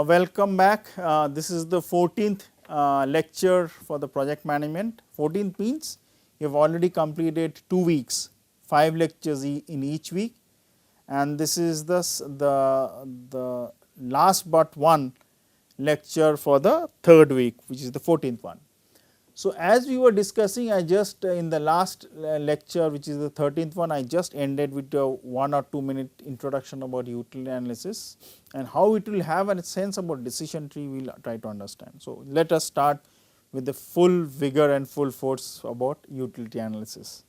Welcome back. This is the 14th lecture for the project management. 14th means you have already completed 2 weeks, 5 lectures in each week, and this is the last but one lecture for the 3rd week, which is the 14th one. So, as we were discussing, I just in the last lecture, which is the 13th one, I just ended with a 1 or 2 minute introduction about utility analysis and how it will have a sense about decision tree we will try to understand. So, let us start with the full vigor and full force about utility analysis.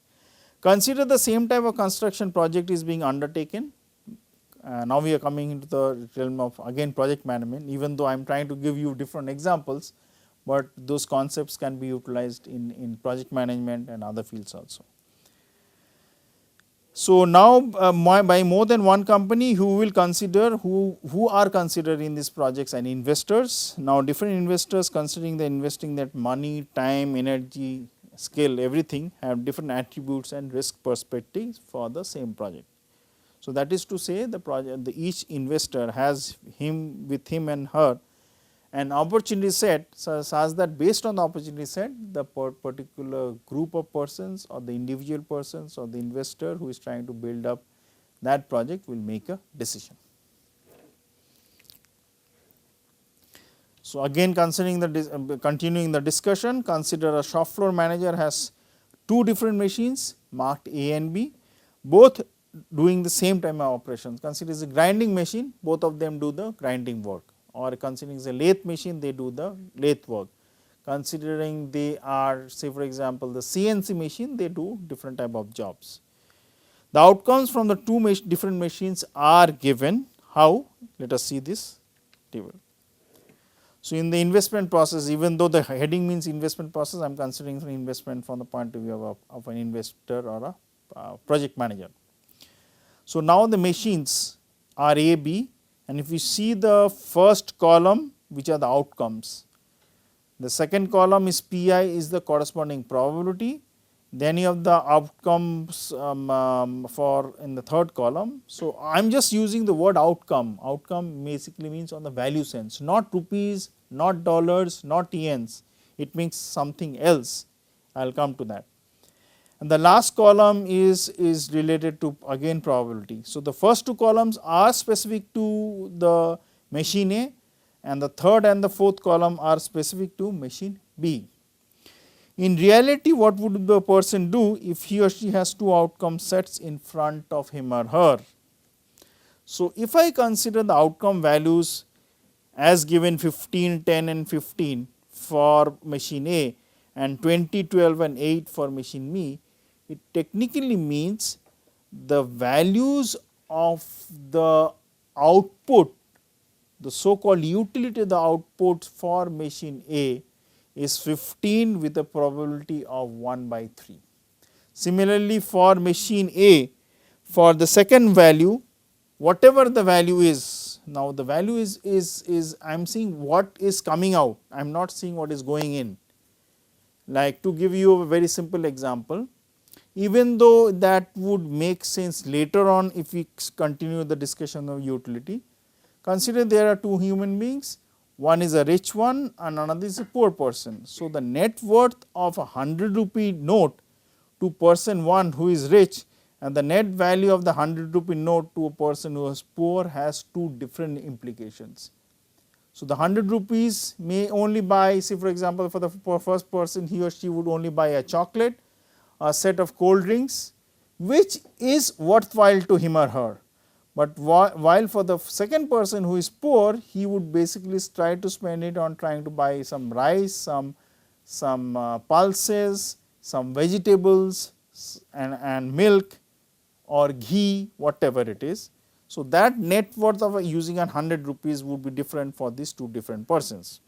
Consider the same type of construction project is being undertaken. Now, we are coming into the realm of again project management, even though I am trying to give you different examples, but those concepts can be utilized in project management and other fields also. So, now by more than one company who will consider who are considered in these projects and investors. Now, different investors considering the investing that money, time, energy, skill, everything have different attributes and risk perspectives for the same project. So, that is to say the project each investor has with him and her an opportunity set such that based on the opportunity set, the particular group of persons or the individual persons or the investor who is trying to build up that project will make a decision. So, again considering the continuing the discussion, consider a shop floor manager has 2 different machines marked A and B, both doing the same time of operations. Consider is a grinding machine, both of them do the grinding work, or considering the lathe machine, they do the lathe work. Considering they are, say for example, the CNC machine, they do different type of jobs. The outcomes from the 2 different machines are given. How? Let us see this table. So, in the investment process, even though the heading means investment process, I am considering the investment from the point of view of an investor or a project manager. So, now the machines are A, B, and if you see the first column, which are the outcomes, the second column is PI is the corresponding probability, then you have the outcomes for in the third column. So, I am just using the word outcome. Outcome basically means on the value sense, not rupees, not dollars, not yens, it means something else. I will come to that. And the last column is related to again probability. So, the first 2 columns are specific to the machine A, and the third and the fourth column are specific to machine B. In reality, what would the person do if he or she has 2 outcome sets in front of him or her? So, if I consider the outcome values as given 15, 10 and 15 for machine A and 20, 12 and 8 for machine B, it technically means the values of the output, the so called utility of the output for machine A is 15 with a probability of 1 by 3. Similarly, for machine A, for the second value, whatever the value is, now the value is I am seeing what is coming out, I am not seeing what is going in. Like to give you a very simple example, even though that would make sense later on if we continue the discussion of utility. Consider there are 2 human beings, one is a rich one and another is a poor person. So, the net worth of a 100 rupee note to person 1 who is rich and the net value of the 100 rupee note to a person who is poor has 2 different implications. So, the 100 rupees may only buy, say for example, for the first person he or she would only buy a chocolate, a set of cold drinks, which is worthwhile to him or her. But while for the second person who is poor, he would basically try to spend it on trying to buy some rice, some pulses, some vegetables and milk or ghee, whatever it is. So, that net worth of using 100 rupees would be different for these 2 different persons.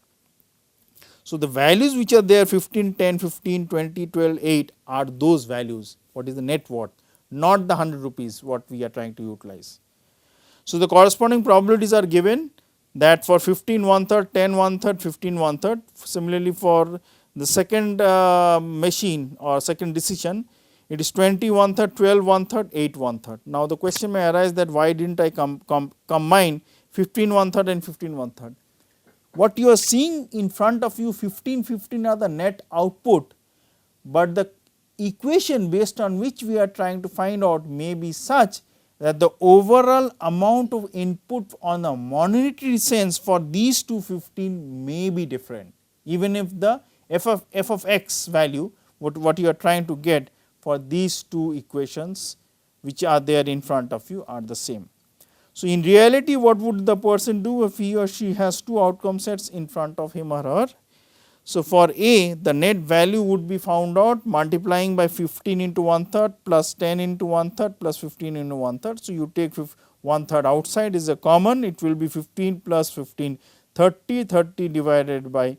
So, the values which are there 15, 10, 15, 20, 12, 8 are those values, what is the net worth, not the 100 rupees what we are trying to utilize. So, the corresponding probabilities are given that for 15 1/3, 10 1/3, 15 1/3. Similarly, for the second machine or second decision, it is 20 1/3, 12 1/3, 8 1/3. Now, the question may arise that why did not I combine 15 1/3 and 15 1/3. what you are seeing in front of you 15, 15 are the net output, but the equation based on which we are trying to find out may be such that the overall amount of input on a monetary sense for these two 15 may be different, even if the f of x value what you are trying to get for these two equations which are there in front of you are the same. So, in reality what would the person do if he or she has two outcome sets in front of him or her? So, for A the net value would be found out multiplying by 15 into 1/3 plus 10 into 1/3 plus 15 into 1/3. So, you take 1/3 outside is a common, it will be 15 plus 15 30, 30 divided by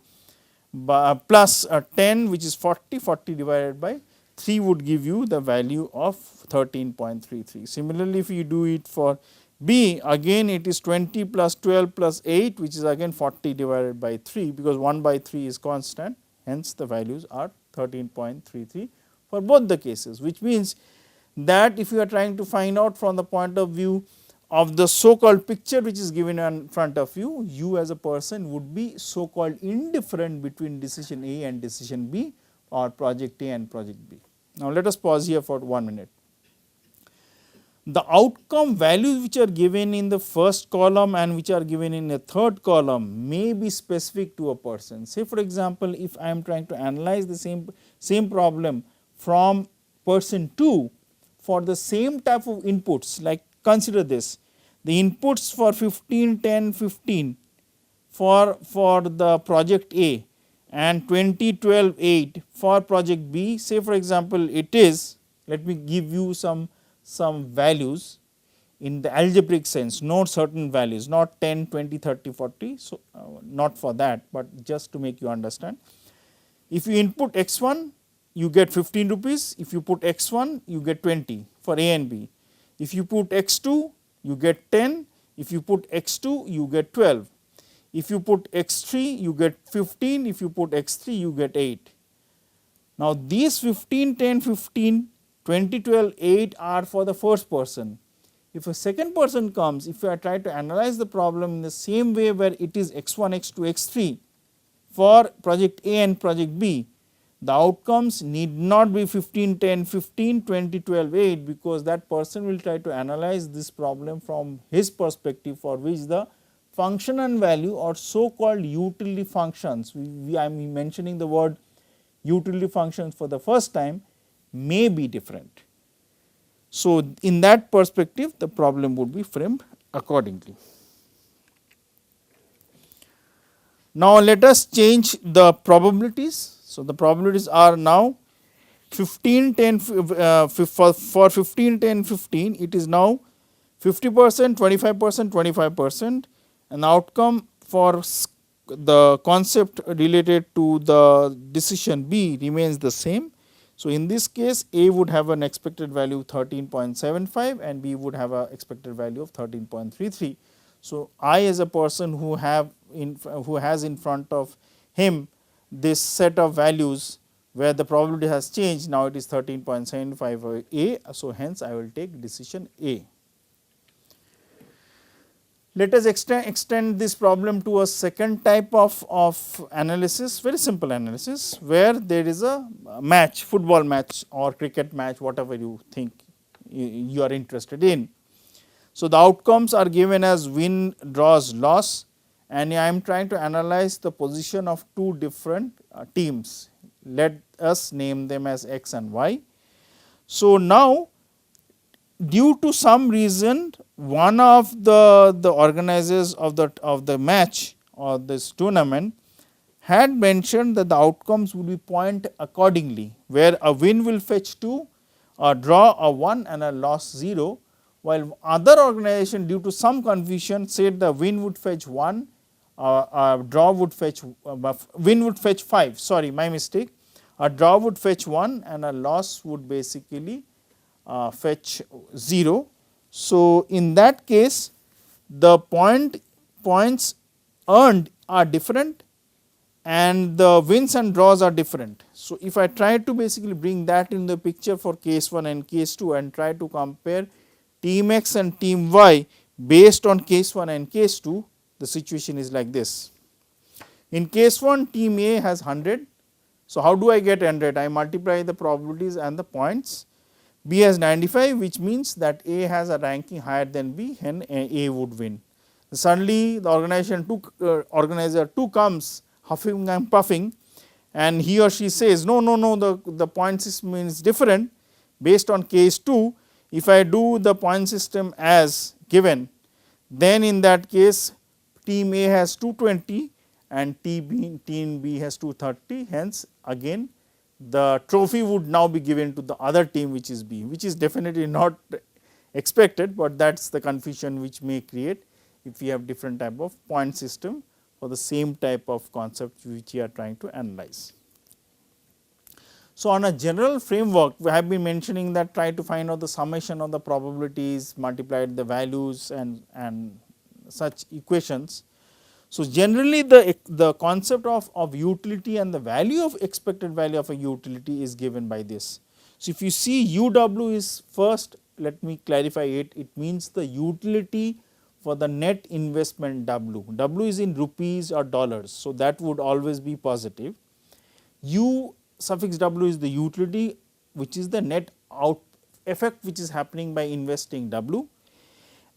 plus 10 which is 40, 40 divided by 3 would give you the value of 13.33. Similarly, if you do it for B, again it is 20 plus 12 plus 8 which is again 40 divided by 3, because 1 by 3 is constant, hence the values are 13.33 for both the cases, which means that if you are trying to find out from the point of view of the so called picture which is given in front of you, you as a person would be so called indifferent between decision A and decision B or project A and project B. Now, let us pause here for 1 minute. The outcome values which are given in the first column and which are given in the third column may be specific to a person. Say for example, if I am trying to analyze the same problem from person 2 for the same type of inputs, like consider this, the inputs for 15, 10, 15 for the project A and 20, 12, 8 for project B. Say for example, it is, let me give you some values in the algebraic sense, note certain values, not 10, 20, 30, 40. So, not for that, but just to make you understand. If you input x1, you get 15 rupees. If you put x1, you get 20 for A and B. If you put x2, you get 10. If you put x2, you get 12. If you put x3, you get 15. If you put x3, you get 8. Now, these 15, 10, 15, 20, 12, 8 are for the first person. If a second person comes, if I try to analyze the problem in the same way where it is x1, x2, x3 for project A and project B, the outcomes need not be 15, 10, 15, 20, 12, 8, because that person will try to analyze this problem from his perspective, for which the function and value or so called utility functions, I am mentioning the word utility functions for the first time, may be different. So, in that perspective the problem would be framed accordingly. Now, let us change the probabilities. So, the probabilities are now 15, 10 for 15, 10, 15 it is now 50%, 25%, 25%, and the outcome for the concept related to the decision B remains the same. So, in this case A would have an expected value of 13.75 and B would have an expected value of 13.33. So, I as a person who has in front of him this set of values where the probability has changed, now it is 13.75 A. So, hence I will take decision A. Let us extend this problem to a second type of analysis, very simple analysis, where there is a match, football match or cricket match, whatever you think you are interested in. So, the outcomes are given as win, draws, loss, and I am trying to analyze the position of two different teams. Let us name them as X and Y. So, now due to some reason, one of the organizers of the match or this tournament had mentioned that the outcomes will be point accordingly, where a win will fetch 2, a draw a 1 and a loss 0, while other organization due to some confusion said the win would fetch 1, a draw would fetch win would fetch 5, sorry, my mistake, a draw would fetch 1 and a loss would basically fetch 0. So, in that case the points earned are different and the wins and draws are different. So, if I try to basically bring that in the picture for case 1 and case 2 and try to compare team X and team Y based on case 1 and case 2, the situation is like this. In case 1, team A has 100. So, how do I get 100? I multiply the probabilities and the points. B has 95, which means that A has a ranking higher than B, and A would win. Suddenly, the organizer 2 comes huffing and puffing, and he or she says, no, no, no, the point system is different. Based on case 2, if I do the point system as given, then in that case team A has 220 and team B has 230. Hence, again the trophy would now be given to the other team, which is B, which is definitely not expected, but that is the confusion which may create if we have different type of point system for the same type of concept which we are trying to analyze. So, on a general framework, we have been mentioning that try to find out the summation of the probabilities, multiplied the values and such equations. So, generally the concept of utility and the value of expected value of a utility is given by this. So, if you see UW is first, let me clarify it, it means the utility for the net investment W. W is in rupees or dollars. So, that would always be positive. U suffix W is the utility, which is the net out effect which is happening by investing W.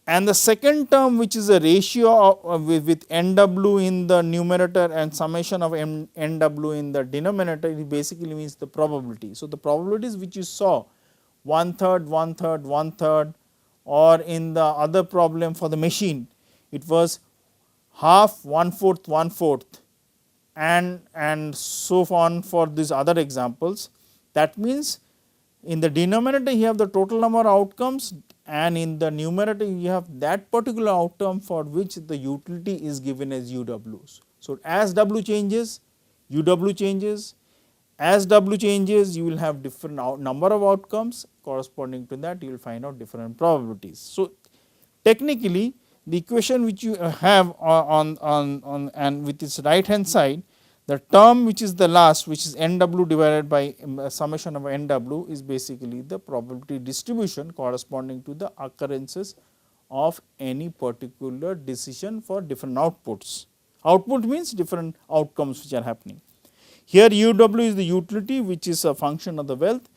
And the second term, which is a ratio with NW in the numerator and summation of NW in the denominator, it basically means the probability. So, the probabilities which you saw 1/3, 1/3, 1/3, or in the other problem for the machine, it was half, 1/4, 1/4, and so on for these other examples. That means, in the denominator you have the total number of outcomes, and in the numerator you have that particular outcome for which the utility is given as UWs. So, as W changes, UW changes, as W changes you will have different number of outcomes, corresponding to that you will find out different probabilities. So, technically the equation which you have on and with its right hand side, the term which is the last, which is NW divided by summation of NW, is basically the probability distribution corresponding to the occurrences of any particular decision for different outputs. Output means different outcomes which are happening. Here UW is the utility, which is a function of the wealth,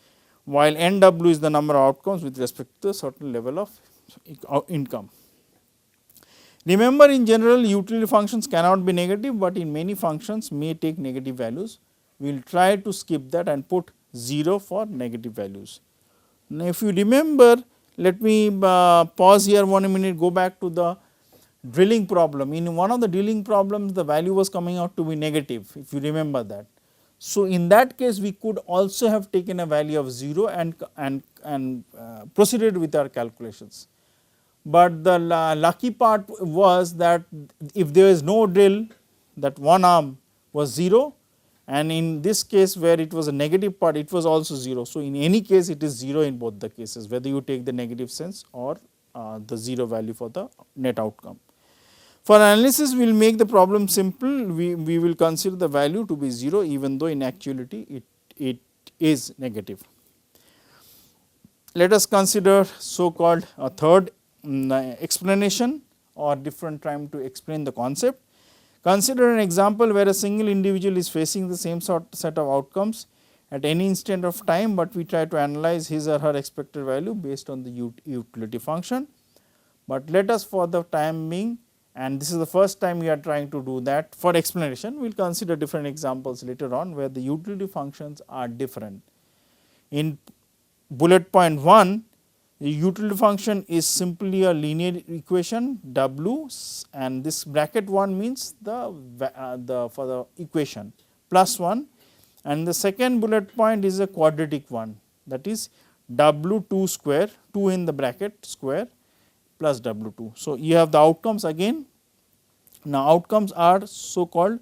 while NW is the number of outcomes with respect to a certain level of income. Remember, in general utility functions cannot be negative, but in many functions may take negative values. We will try to skip that and put 0 for negative values. Now, if you remember, let me pause here 1 minute, go back to the drilling problem. In one of the drilling problems, the value was coming out to be negative, if you remember that. So, in that case we could also have taken a value of 0 and proceeded with our calculations. But the lucky part was that if there is no drill, that one arm was 0, and in this case where it was a negative part, it was also 0. So, in any case it is 0 in both the cases, whether you take the negative sense or the 0 value for the net outcome. For analysis, we will make the problem simple. We will consider the value to be 0, even though in actuality it is negative. Let us consider so called a third explanation or different time to explain the concept. Consider an example where a single individual is facing the same set of outcomes at any instant of time, but we try to analyze his or her expected value based on the utility function. But let us, for the time being, and this is the first time we are trying to do that for explanation, we will consider different examples later on where the utility functions are different. In bullet point 1, the utility function is simply a linear equation W, and this bracket 1 means the for the equation plus 1, and the second bullet point is a quadratic one, that is W2 square, 2 in the bracket square plus W2. So, you have the outcomes again. Now, outcomes are so called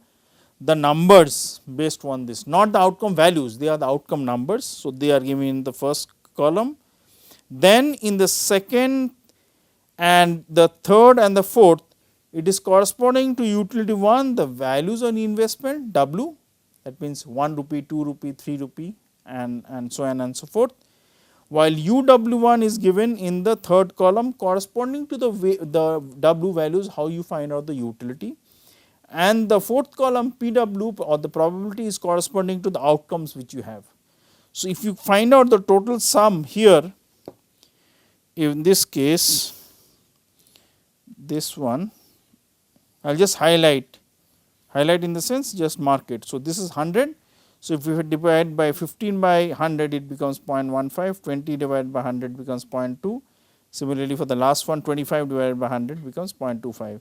the numbers based on this, not the outcome values, they are the outcome numbers. So, they are given in the first column. Then in the second and the third and the fourth, it is corresponding to utility 1, the values on investment W, that means 1 rupee, 2 rupee, 3 rupee, and so on and so forth, while UW1 is given in the third column corresponding to the W values, how you find out the utility, and the fourth column PW or the probability is corresponding to the outcomes which you have. So, if you find out the total sum here, in this case this one I will just highlight in the sense just mark it. So, this is 100. So, if you divide by 15 by 100 it becomes 0.15, 20 divided by 100 becomes 0.2. Similarly, for the last one 25 divided by 100 becomes 0.25.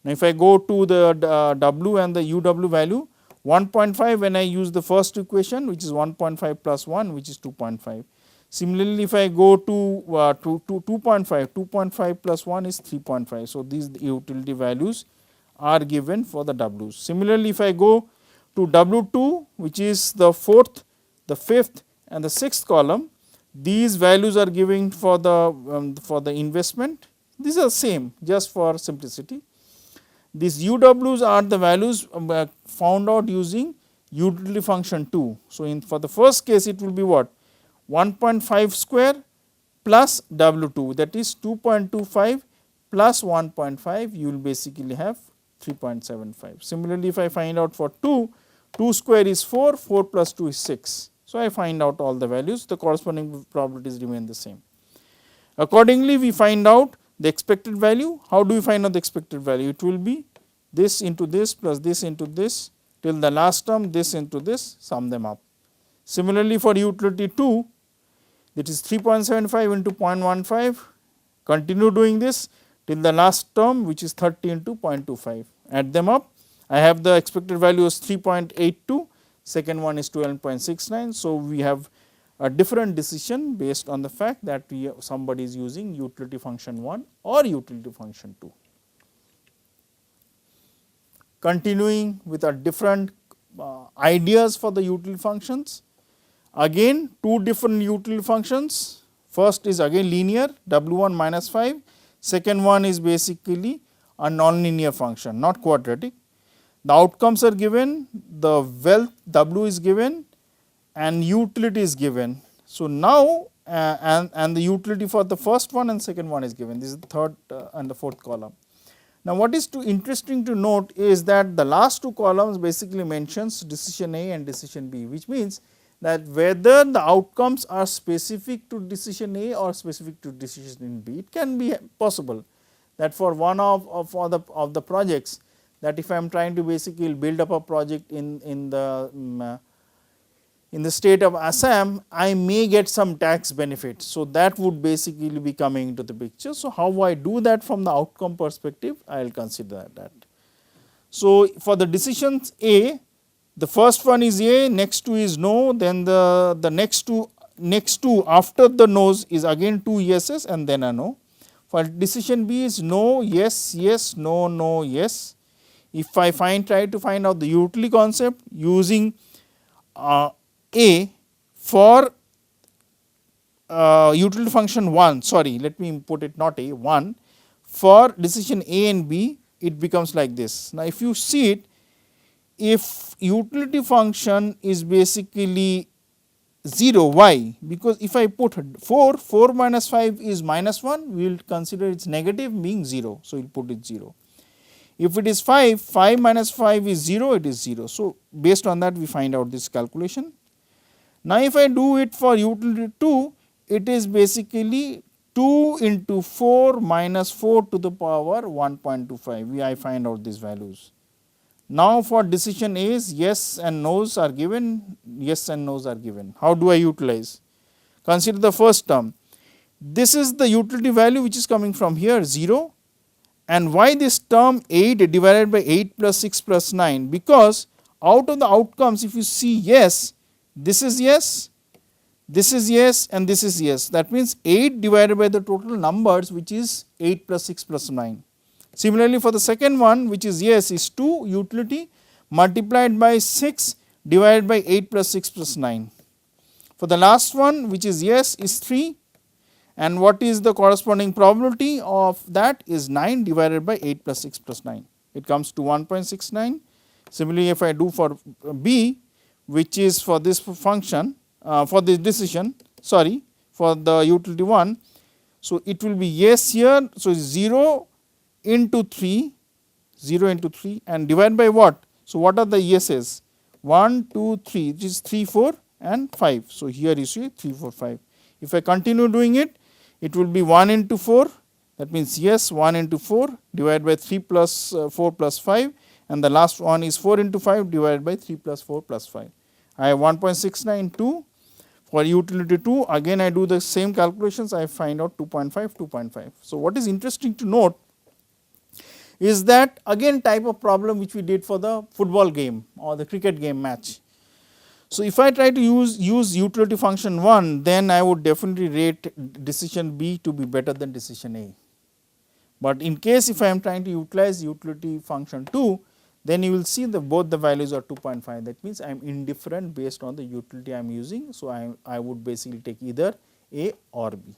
Now, if I go to the W and the UW value 1.5 when I use the first equation which is 1.5 plus 1 which is 2.5. Similarly, if I go to 2.5 plus 1 is 3.5. So, these utility values are given for the W's. Similarly, if I go to W2 which is the fourth, the fifth and the sixth column, these values are given for the investment. These are same just for simplicity. These UWs are the values found out using utility function 2. So, for the first case it will be what 1.5 square plus W2, that is 2.25 plus 1.5, you will basically have 3.75. Similarly, if I find out for 2 square is 4, 4 plus 2 is 6. So, I find out all the values, the corresponding probabilities remain the same. Accordingly, we find out the expected value. How do we find out the expected value? It will be this into this plus this into this till the last term, this into this, sum them up. Similarly, for utility 2, that is 3.75 into 0.15, continue doing this till the last term which is 30 into 0.25, add them up. I have the expected value is 3.82, second one is 12.69. So, we have a different decision based on the fact that somebody is using utility function 1 or utility function 2. Continuing with a different ideas for the utility functions. Again, two different utility functions. First is again linear W1 minus 5, second one is basically a nonlinear function, not quadratic. The outcomes are given, the wealth W is given and utility is given. So, now and the utility for the first one and second one is given. This is the third and the fourth column. Now, what is interesting to note is that the last two columns basically mentions decision A and decision B, which means that whether the outcomes are specific to decision A or specific to decision B, it can be possible that for one of the projects, that if I am trying to basically build up a project in the state of Assam, I may get some tax benefit. So, that would basically be coming into the picture. So, how I do that from the outcome perspective, I will consider that. So, for the decisions A, the first one is A, next two is no, then the next two after the no's is again two yeses and then a no. For decision B is no, yes, yes, no, no, yes. If I try to find out the utility concept using A for utility function 1, sorry, let me put it not A, 1, for decision A and B, it becomes like this. Now, if you see it, if utility function is basically 0, why? Because if I put 4 minus 5 is minus 1, we will consider its negative being 0. So, we will put it 0. If it is 5 minus 5 is 0, it is 0. So, based on that we find out this calculation. Now, if I do it for utility 2, it is basically 2 into 4 minus 4 to the power 1.25, I find out these values. Now, for decision A's, yes and no's are given, yes and no's are given. How do I utilize? Consider the first term. This is the utility value which is coming from here 0, and why this term 8 divided by 8 plus 6 plus 9? Because out of the outcomes, if you see yes, this is yes, this is yes and this is yes. That means 8 divided by the total numbers which is 8 plus 6 plus 9. Similarly, for the second one which is yes is 2 utility multiplied by 6 divided by 8 plus 6 plus 9. For the last one which is yes is 3, and what is the corresponding probability of that is 9 divided by 8 plus 6 plus 9. It comes to 1.69. Similarly, if I do for B, which is for this function for this decision, sorry, for the utility 1, so it will be yes here. So, 0 into 3 0 into 3 and divide by what? So, what are the ESS? 1, 2, 3, which is 3, 4 and 5. So, here you see 3, 4, 5. If I continue doing it, it will be 1 into 4, that means yes 1 into 4 divided by 3 plus 4 plus 5, and the last one is 4 into 5 divided by 3 plus 4 plus 5. I have 1.692. For utility 2, again I do the same calculations, I find out 2.5, 2.5. So, what is interesting to note is that again type of problem which we did for the football game or the cricket game match. So, if I try to use utility function 1, then I would definitely rate decision B to be better than decision A. But in case if I am trying to utilize utility function 2, then you will see that both the values are 2.5. That means I am indifferent based on the utility I am using. So, I would basically take either A or B.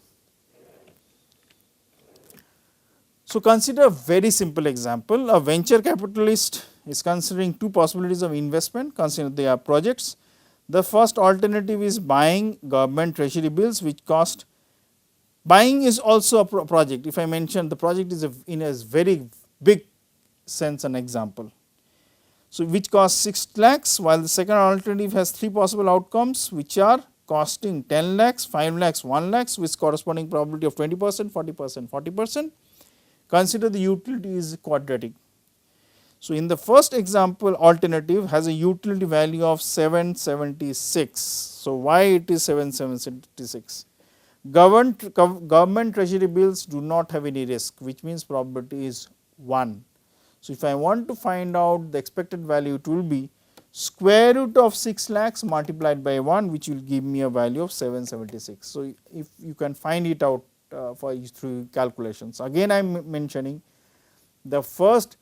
So, consider a very simple example. A venture capitalist is considering two possibilities of investment. Consider they are projects. The first alternative is buying government treasury bills, which cost. Buying is also a project. If I mention the project is in a very big sense an example. So, which costs 6 lakhs, while the second alternative has three possible outcomes, which are costing 10 lakhs, 5 lakhs, 1 lakhs with corresponding probability of 20%, 40%, 40%. Consider the utility is quadratic. So, in the first example, alternative has a utility value of 776. So, why it is 776? Government treasury bills do not have any risk, which means probability is 1. So, if I want to find out the expected value, it will be square root of 6 lakhs multiplied by 1, which will give me a value of 776. So, if you can find it out through calculations. Again, I am mentioning the first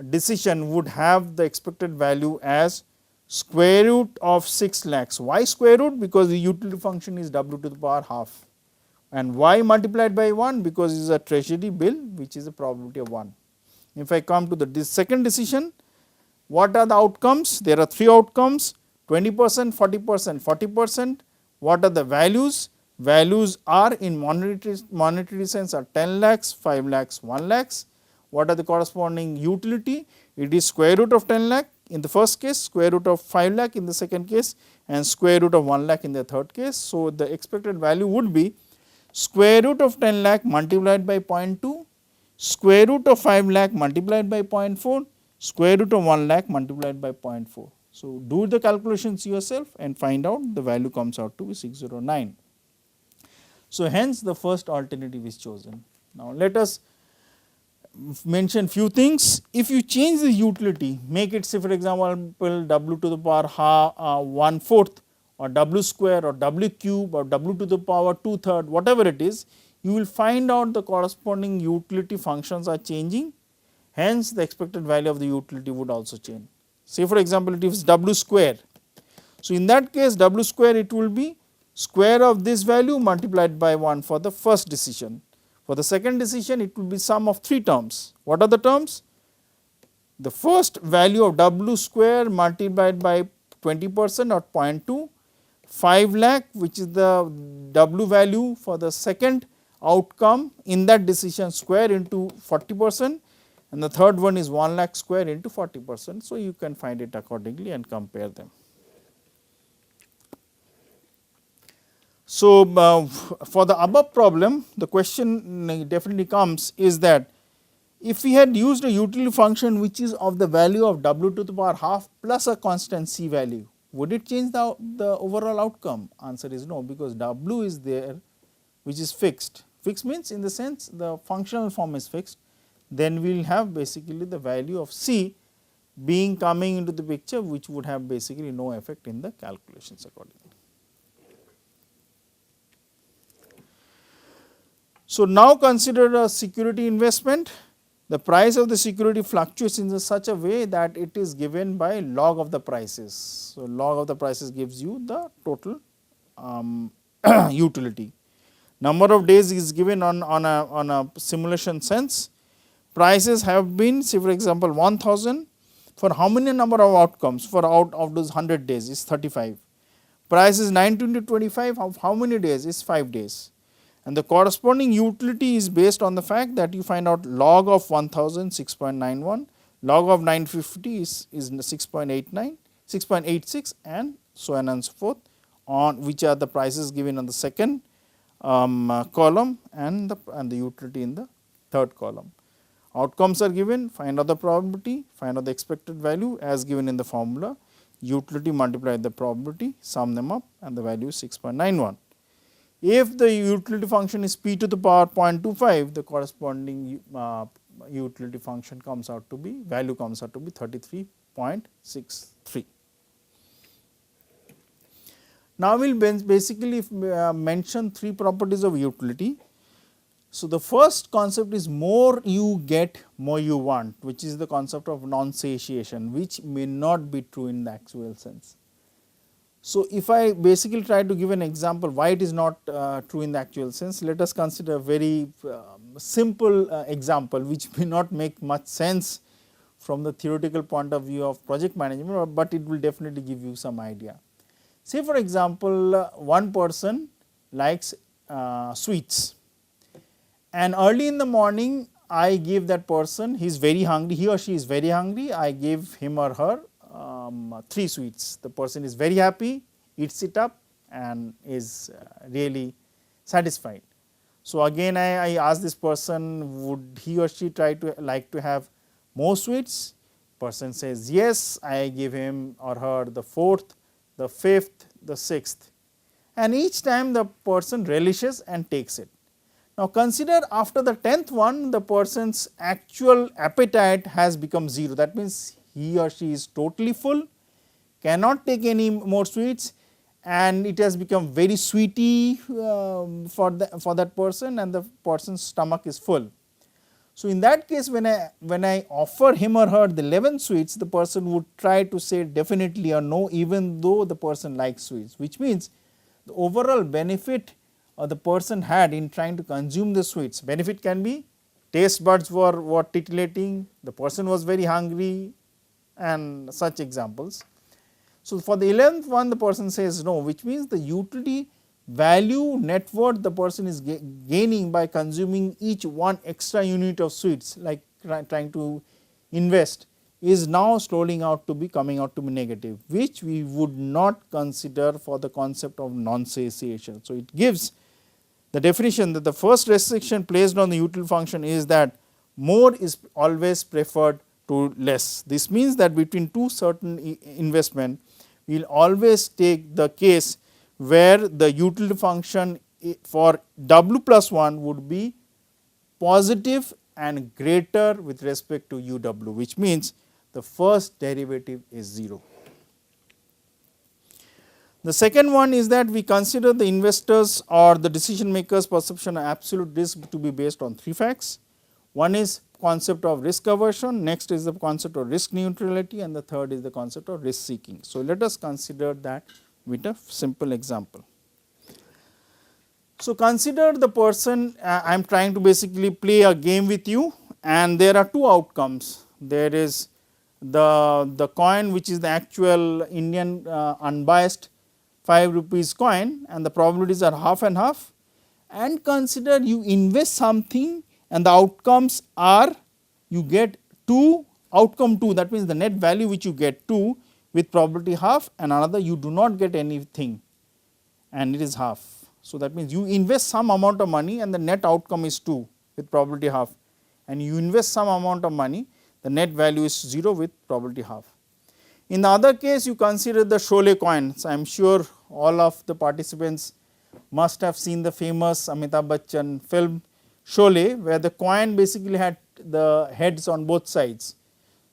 decision would have the expected value as square root of 6 lakhs. Why square root? Because the utility function is w to the power half, and y multiplied by 1 because it is a treasury bill, which is a probability of 1. If I come to the second decision, what are the outcomes? There are three outcomes: 20%, 40%, 40%. What are the values? Values are in monetary sense are 10 lakhs, 5 lakhs, 1 lakhs. What are the corresponding utility? It is square root of 10 lakh in the first case, square root of 5 lakh in the second case, and square root of 1 lakh in the third case. So, the expected value would be square root of 10 lakh multiplied by 0.2, square root of 5 lakh multiplied by 0.4, square root of 1 lakh multiplied by 0.4. So, do the calculations yourself and find out the value comes out to be 609. So, hence the first alternative is chosen. Now, let us mention few things. If you change the utility, make it say for example w to the power 1/4 or w square or w cube or w to the power 2/3, whatever it is, you will find out the corresponding utility functions are changing. Hence, the expected value of the utility would also change. Say for example, it is w square. So, in that case w square it will be square of this value multiplied by 1 for the first decision. For the second decision, it will be sum of 3 terms. What are the terms? The first value of w square multiplied by 20% or 0.2, 5 lakh, which is the w value for the second outcome in that decision square into 40%, and the third one is 1 lakh square into 40%. So, you can find it accordingly and compare them. So, for the above problem, the question definitely comes is that if we had used a utility function which is of the value of w to the power half plus a constant c value, would it change the overall outcome? Answer is no, because w is there which is fixed. Fixed means in the sense the functional form is fixed, then we will have basically the value of c being coming into the picture, which would have basically no effect in the calculations accordingly. So, now consider a security investment. The price of the security fluctuates in such a way that it is given by log of the prices. So, log of the prices gives you the total utility. Number of days is given on a simulation sense. Prices have been, say for example 1000 for how many number of outcomes? For out of those 100 days is 35. Price is 19 into 25 of how many days? Is 5 days. And the corresponding utility is based on the fact that you find out log of 1000 6.91, log of 950 is 6.89, 6.86 and so on and so forth, on which are the prices given on the second column and the utility in the third column. Outcomes are given, find out the probability, find out the expected value as given in the formula, utility multiplied the probability, sum them up and the value is 6.91. If the utility function is p to the power 0.25, the corresponding utility function comes out to be, value comes out to be 33.63. Now, we will basically mention three properties of utility. So, the first concept is more you get, more you want, which is the concept of non-satiation, which may not be true in the actual sense. So, if I basically try to give an example why it is not true in the actual sense, let us consider a very simple example which may not make much sense from the theoretical point of view of project management, but it will definitely give you some idea. Say for example, one person likes sweets, and early in the morning I give that person, he is very hungry, he or she is very hungry, I give him or her 3 sweets. The person is very happy, eats it up and is really satisfied. So, again I ask this person, would he or she like to have more sweets? Person says yes, I give him or her the 4th, the 5th, the 6th, and each time the person relishes and takes it. Now, consider after the 10th one, the person's actual appetite has become 0. That means, he or she is totally full, cannot take any more sweets, and it has become very sweety for that person, and the person's stomach is full. So, in that case, when I offer him or her the 11 sweets, the person would try to say definitely or no, even though the person likes sweets, which means the overall benefit the person had in trying to consume the sweets. Benefit can be taste buds were titillating, the person was very hungry and such examples. So, for the 11th one the person says no, which means the utility value net worth the person is gaining by consuming each one extra unit of sweets, like trying to invest, is now slowing out to be coming out to be negative, which we would not consider for the concept of non-satiation. So, it gives the definition that the first restriction placed on the utility function is that more is always preferred to less. This means that between two certain investment, we will always take the case where the utility function for W plus 1 would be positive and greater with respect to UW, which means the first derivative is 0. The second one is that we consider the investors or the decision makers perception of absolute risk to be based on 3 facts. One is concept of risk aversion, next is the concept of risk neutrality, and the third is the concept of risk seeking. So, let us consider that with a simple example. So, consider the person, I am trying to basically play a game with you, and there are 2 outcomes. There is the coin which is the actual Indian unbiased 5 rupees coin, and the probabilities are half and half, and consider you invest something and the outcomes are you get 2, outcome 2, that means the net value which you get 2 with probability half, and another you do not get anything and it is half. So, that means you invest some amount of money and the net outcome is 2 with probability half, and you invest some amount of money, the net value is 0 with probability half. In the other case, you consider the Sholay coins. I am sure all of the participants must have seen the famous Amitabh Bachchan film Sholay, where the coin basically had the heads on both sides.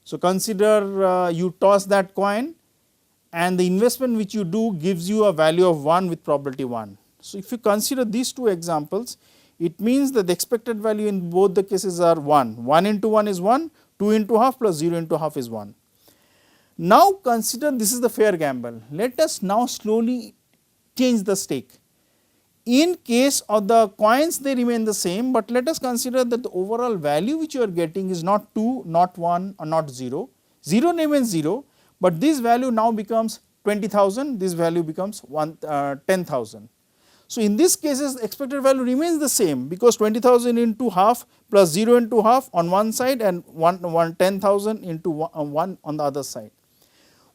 So, consider you toss that coin and the investment which you do gives you a value of 1 with probability 1. So, if you consider these 2 examples, it means that the expected value in both the cases are 1, 1 into 1 is 1, 2 into half plus 0 into half is 1. Now, consider this is the fair gamble. Let us now slowly change the stake. In case of the coins, they remain the same, but let us consider that the overall value which you are getting is not 2, not 1 or not 0. 0 remains 0, but this value now becomes 20,000, this value becomes 10,000. So, in these cases expected value remains the same, because 20,000 into half plus 0 into half on one side and 10,000 into 1 on the other side.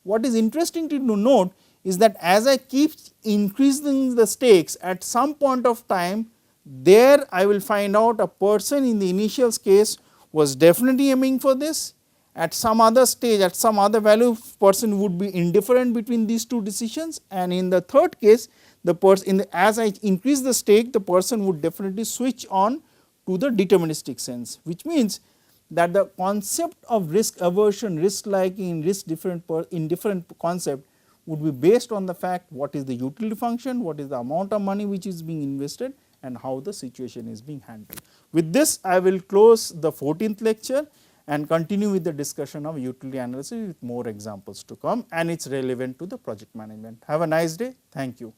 What is interesting to note is that as I keep increasing the stakes, at some point of time there I will find out a person in the initial case was definitely aiming for this, at some other stage, at some other value, person would be indifferent between these two decisions, and in the third case the person, as I increase the stake, the person would definitely switch on to the deterministic sense, which means that the concept of risk aversion, risk liking, risk indifferent concept would be based on the fact what is the utility function, what is the amount of money which is being invested, and how the situation is being handled. With this, I will close the 14th lecture and continue with the discussion of utility analysis with more examples to come, and it is relevant to the project management. Have a nice day. Thank you.